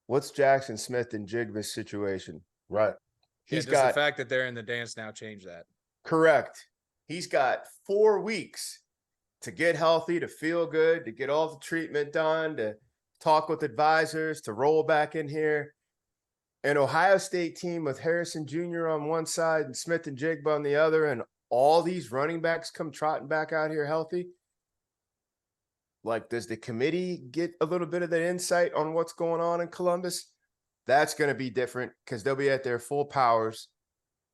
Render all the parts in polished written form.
what's Jackson Smith and Jigba's situation? Right. Does the fact that they're in the dance now change that? Correct. He's got 4 weeks to get healthy, to feel good, to get all the treatment done, to talk with advisors, to roll back in here. An Ohio State team with Harrison Jr. on one side and Smith and Jigba on the other, and all these running backs come trotting back out here healthy. Like, does the committee get a little bit of the insight on what's going on in Columbus? That's going to be different because they'll be at their full powers.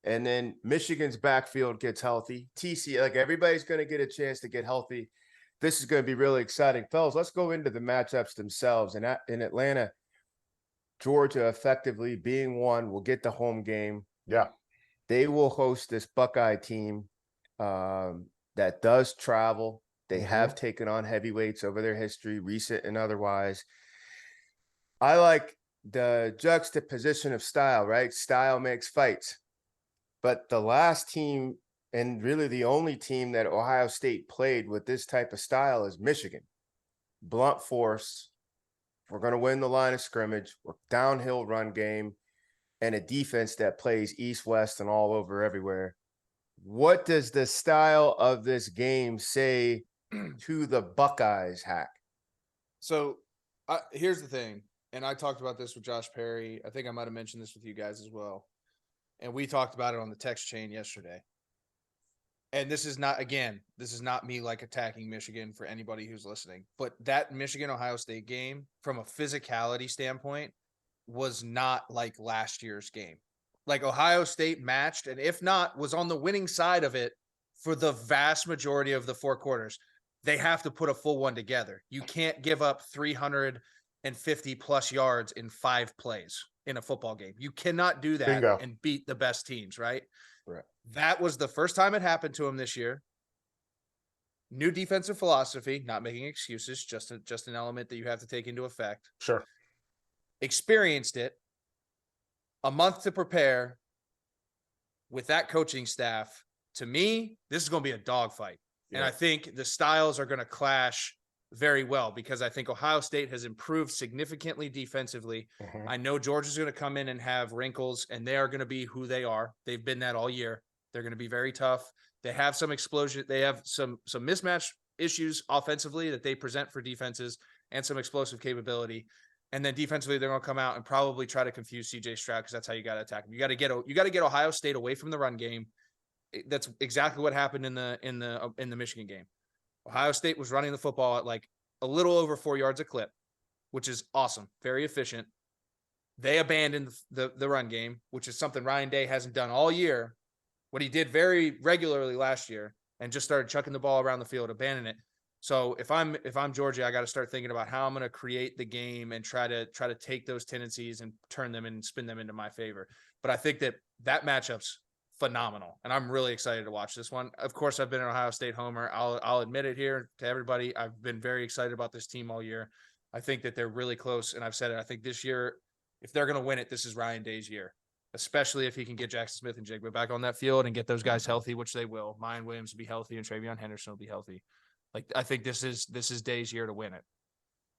And then Michigan's backfield gets healthy. TC, like, everybody's going to get a chance to get healthy. This is going to be really exciting. Fellas, let's go into the matchups themselves. And in Atlanta, Georgia effectively being one will get the home game. Yeah. They will host this Buckeye team that does travel. They have taken on heavyweights over their history, recent and otherwise. I like the juxtaposition of style, right? Style makes fights. But the last team, and really the only team that Ohio State played with this type of style, is Michigan. Blunt force. We're going to win the line of scrimmage. We're downhill run game and a defense that plays east, west, and all over everywhere. What does the style of this game say to the Buckeyes, Hack? So here's the thing, and I talked about this with Josh Perry. I think I might have mentioned this with you guys as well. And we talked about it on the text chain yesterday. And this is not me like attacking Michigan for anybody who's listening, but that Michigan-Ohio State game, from a physicality standpoint, was not like last year's game. Like, Ohio State matched, and if not, was on the winning side of it for the vast majority of the 4 quarters. They have to put a full one together. You can't give up 350 plus yards in 5 plays in a football game. You cannot do that. Bingo. And beat the best teams, right? Right. That was the first time it happened to him this year. New defensive philosophy, not making excuses, just an element that you have to take into effect. Sure. Experienced it. A month to prepare with that coaching staff. To me, this is going to be a dogfight. Yeah. And I think the styles are going to clash very well because I think Ohio State has improved significantly defensively. I know Georgia's going to come in and have wrinkles, and they are going to be who they are. They've been that all year. They're going to be very tough. They have some explosion. They have some mismatch issues offensively that they present for defenses and some explosive capability. And then defensively, they're going to come out and probably try to confuse CJ Stroud because that's how you got to attack them. You got to get Ohio State away from the run game. That's exactly what happened in the Michigan game. Ohio State was running the football at like a little over 4 yards a clip, which is awesome, very efficient. They abandoned the run game, which is something Ryan Day hasn't done all year. What he did very regularly last year, and just started chucking the ball around the field, abandon it. So if I'm Georgia, I got to start thinking about how I'm going to create the game and try to take those tendencies and turn them and spin them into my favor. But I think that matchup's phenomenal, and I'm really excited to watch this one. Of course, I've been an Ohio State homer. I'll admit it here to everybody. I've been very excited about this team all year. I think that they're really close, and I've said it. I think this year, if they're going to win it, this is Ryan Day's year, especially if he can get Jackson Smith and Jigba back on that field and get those guys healthy, which they will. Mayan Williams will be healthy, and Travion Henderson will be healthy. Like, I think this is Day's year to win it.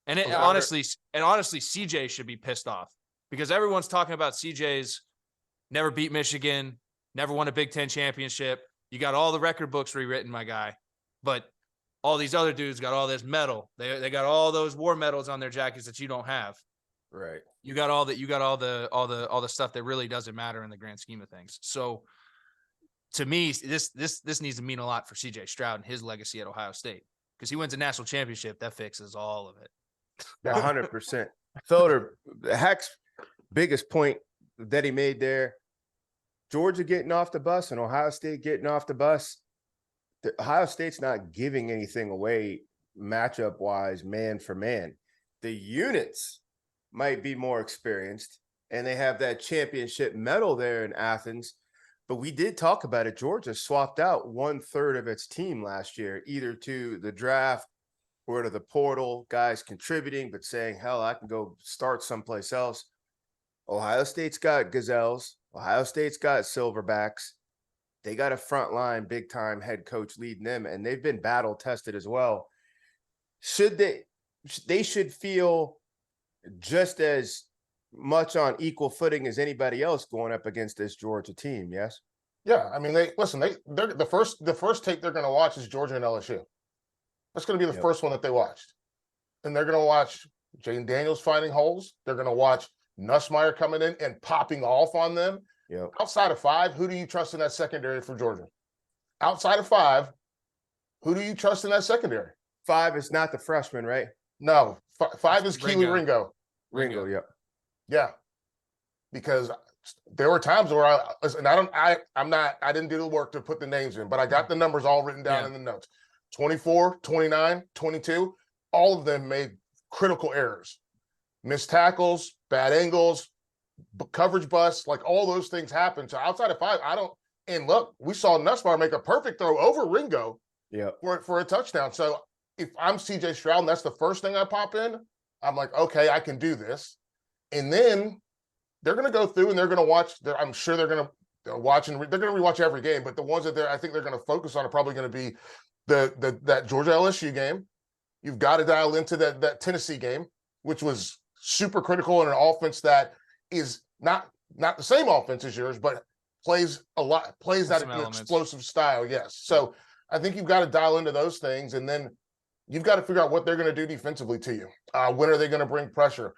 And honestly, CJ should be pissed off because everyone's talking about CJ's never beat Michigan, never won a Big Ten championship. You got all the record books rewritten, my guy. But all these other dudes got all this medal. They got all those war medals on their jackets that you don't have. Right. You got all the stuff that really doesn't matter in the grand scheme of things. So to me, this needs to mean a lot for CJ Stroud and his legacy at Ohio State. Because he wins a national championship, that fixes all of it. 100%. Felder, Hack's biggest point that he made there, Georgia getting off the bus and Ohio State getting off the bus, Ohio State's not giving anything away matchup-wise, man for man. The units might be more experienced, and they have that championship medal there in Athens. But we did talk about it. Georgia swapped out 1/3 of its team last year, either to the draft or to the portal, guys contributing, but saying, hell, I can go start someplace else. Ohio State's got Gazelles. Ohio State's got Silverbacks. They got a frontline, big-time head coach leading them, and they've been battle-tested as well. They should feel just as much on equal footing as anybody else going up against this Georgia team. Yes. Yeah, I mean, they're the first tape they're going to watch is Georgia and LSU. That's going to be the first one that they watched, and they're going to watch Jaden Daniels finding holes. They're going to watch Nussmeier coming in and popping off on them. Yep. Outside of 5, who do you trust in that secondary for Georgia? Outside of 5, who do you trust in that secondary? 5 is not the freshman, right? No, 5 is Keely Ringo. Ringo, yep. Yeah, because there were times where I didn't do the work to put the names in, but I got the numbers all written down in the notes. 24, 29, 22, all of them made critical errors. Missed tackles, bad angles, coverage busts, like all those things happen. So outside of 5, and look, we saw Nussmeier make a perfect throw over Ringo for a touchdown. So if I'm CJ Stroud and that's the first thing I pop in, I'm like, okay, I can do this. And then they're going to go through and they're going to watch. I'm sure they're going to watch and they're going to rewatch every game. But the ones that I think they're going to focus on are probably going to be that Georgia LSU game. You've got to dial into that Tennessee game, which was super critical in an offense that is not the same offense as yours, but plays that explosive style. Yes. So I think you've got to dial into those things, and then you've got to figure out what they're going to do defensively to you. When are they going to bring pressure?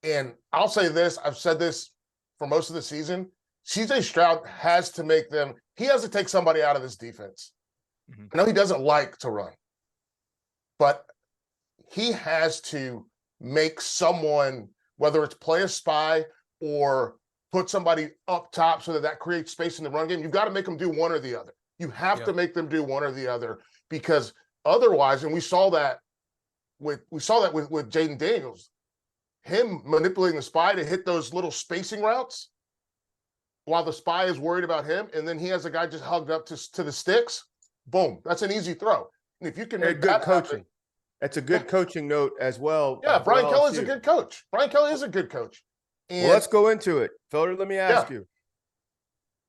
And I'll say this, I've said this for most of the season, CJ Stroud has to take somebody out of this defense. Mm-hmm. I know he doesn't like to run, but he has to make someone, whether it's play a spy or put somebody up top so that creates space in the run game, you've got to make them do one or the other. You have to make them do one or the other, because otherwise, and we saw that with Jaden Daniels, him manipulating the spy to hit those little spacing routes while the spy is worried about him, and then he has a guy just hugged up to the sticks. Boom, that's an easy throw. And if you can make good coaching, that's a good coaching note as well. Yeah, Brian Kelly's a good coach. Brian Kelly is a good coach. And well, let's go into it. Felder, let me ask you.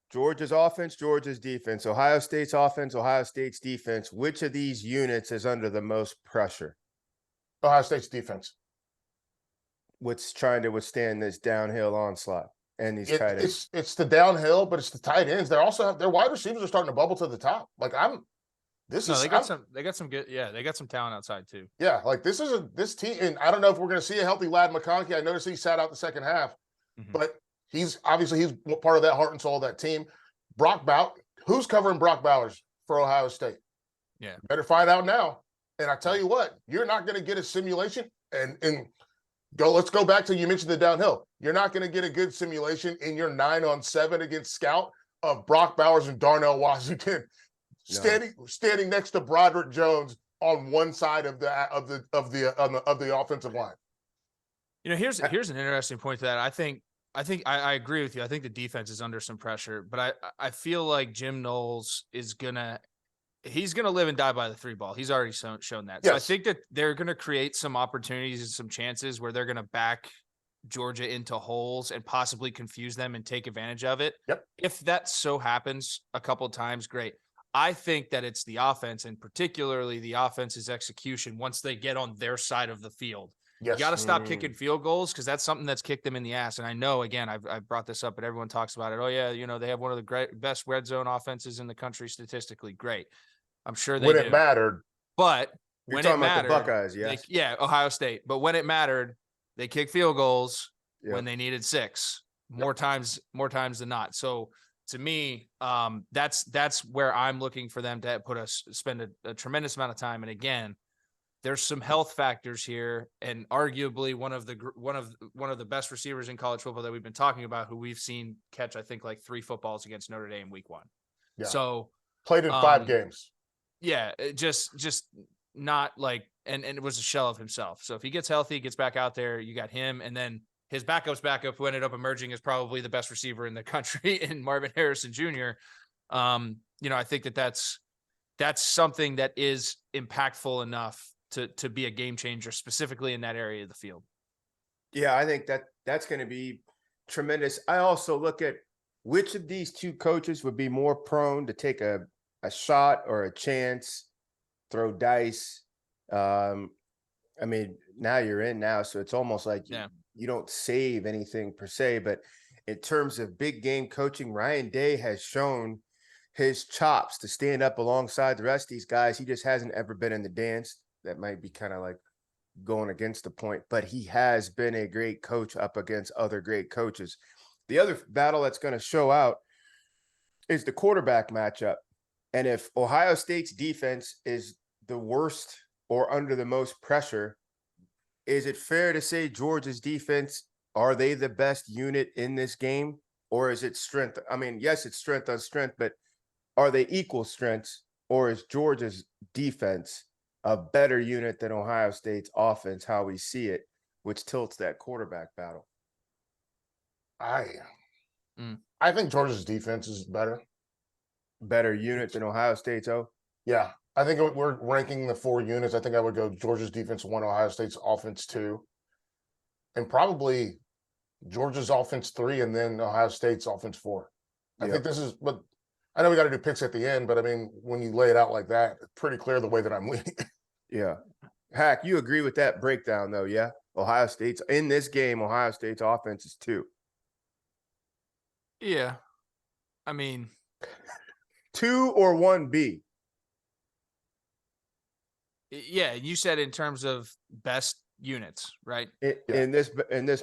Georgia's offense, Georgia's defense, Ohio State's offense, Ohio State's defense. Which of these units is under the most pressure? Ohio State's defense. What's trying to withstand this downhill onslaught and these tight ends? It's the downhill, but it's the tight ends. They also have their wide receivers are starting to bubble to the top. Like they got some good, they got some talent outside too. Yeah, like this team, and I don't know if we're going to see a healthy Ladd McConkey. I noticed he sat out the second half, but he's part of that heart and soul of that team. Who's covering Brock Bowers for Ohio State? Yeah, better find out now. And I tell you what, you're not going to get a simulation and let's go back to, you mentioned the downhill. You're not going to get a good simulation in your 9-on-7 against Scout of Brock Bowers and Darnell Washington standing next to Broderick Jones on one side of the offensive line. You know, here's an interesting point to that. I think I agree with you. I think the defense is under some pressure, but I feel like Jim Knowles he's going to live and die by the 3 ball. He's already shown that. So I think that they're going to create some opportunities and some chances where they're going to back Georgia into holes and possibly confuse them and take advantage of it. Yep. If that so happens a couple of times, great. I think that it's the offense, and particularly the offense's execution once they get on their side of the field. Yes. You got to stop kicking field goals, because that's something that's kicked them in the ass. And I know, again, I've brought this up, but everyone talks about it. Oh, yeah, they have one of the best red zone offenses in the country statistically. Great. I'm sure they when it mattered. But you're when talking it mattered, about the Buckeyes, yes. Ohio State. But when it mattered, they kicked field goals when they needed 6 more times than not. So to me, that's where I'm looking for them to spend a tremendous amount of time. And again, there's some health factors here, and arguably one of the best receivers in college football that we've been talking about, who we've seen catch, I think, like 3 footballs against Notre Dame week 1. Yeah. So played in 5 games. Yeah, just not like, and it was a shell of himself. So if he gets healthy, gets back out there, you got him, and then his backup's backup, who ended up emerging as probably the best receiver in the country, in Marvin Harrison Jr. I think that's something that is impactful enough to be a game changer, specifically in that area of the field. Yeah, I think that's going to be tremendous. I also look at which of these 2 coaches would be more prone to take a shot or a chance, throw dice. I mean, now you're in now, so it's almost like you don't save anything per se, but in terms of big game coaching, Ryan Day has shown his chops to stand up alongside the rest of these guys. He just hasn't ever been in the dance. That might be kind of like going against the point, but he has been a great coach up against other great coaches. The other battle that's going to show out is the quarterback matchup. And if Ohio State's defense is the worst or under the most pressure, is it fair to say Georgia's defense, are they the best unit in this game? Or is it strength? I mean, yes, it's strength on strength, but are they equal strengths? Or is Georgia's defense a better unit than Ohio State's offense, how we see it, which tilts that quarterback battle? I think Georgia's defense is better. Better unit than Ohio State's, Yeah. I think we're ranking the 4 units. I think I would go Georgia's defense 1, Ohio State's offense 2, and probably Georgia's offense 3, and then Ohio State's offense 4. I think this is, but I know we got to do picks at the end, but I mean, when you lay it out like that, it's pretty clear the way that I'm leaning. Yeah. Hack, you agree with that breakdown though, yeah? Ohio State's in this game, Ohio State's offense is 2. Yeah. I mean, 2 or 1B? yeah, you said in terms of best units, right? In this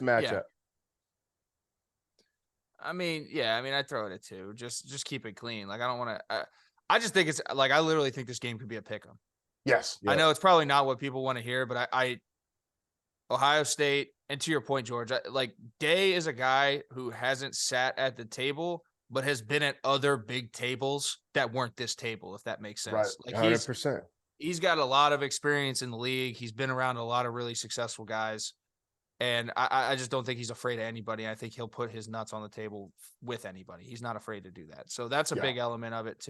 matchup. I mean, yeah, I mean, I throw it at 2. Just keep it clean. Like, I don't want to. I just think it's like I literally think this game could be a pick 'em. Yes. I know it's probably not what people want to hear, but I Ohio State, and to your point, George, like Day is a guy who hasn't sat at the table, but has been at other big tables that weren't this table, if that makes sense. Right. Like 100%. he's got a lot of experience in the league. He's been around a lot of really successful guys. And I just don't think he's afraid of anybody. I think he'll put his nuts on the table with anybody. He's not afraid to do that. So that's a big element of it to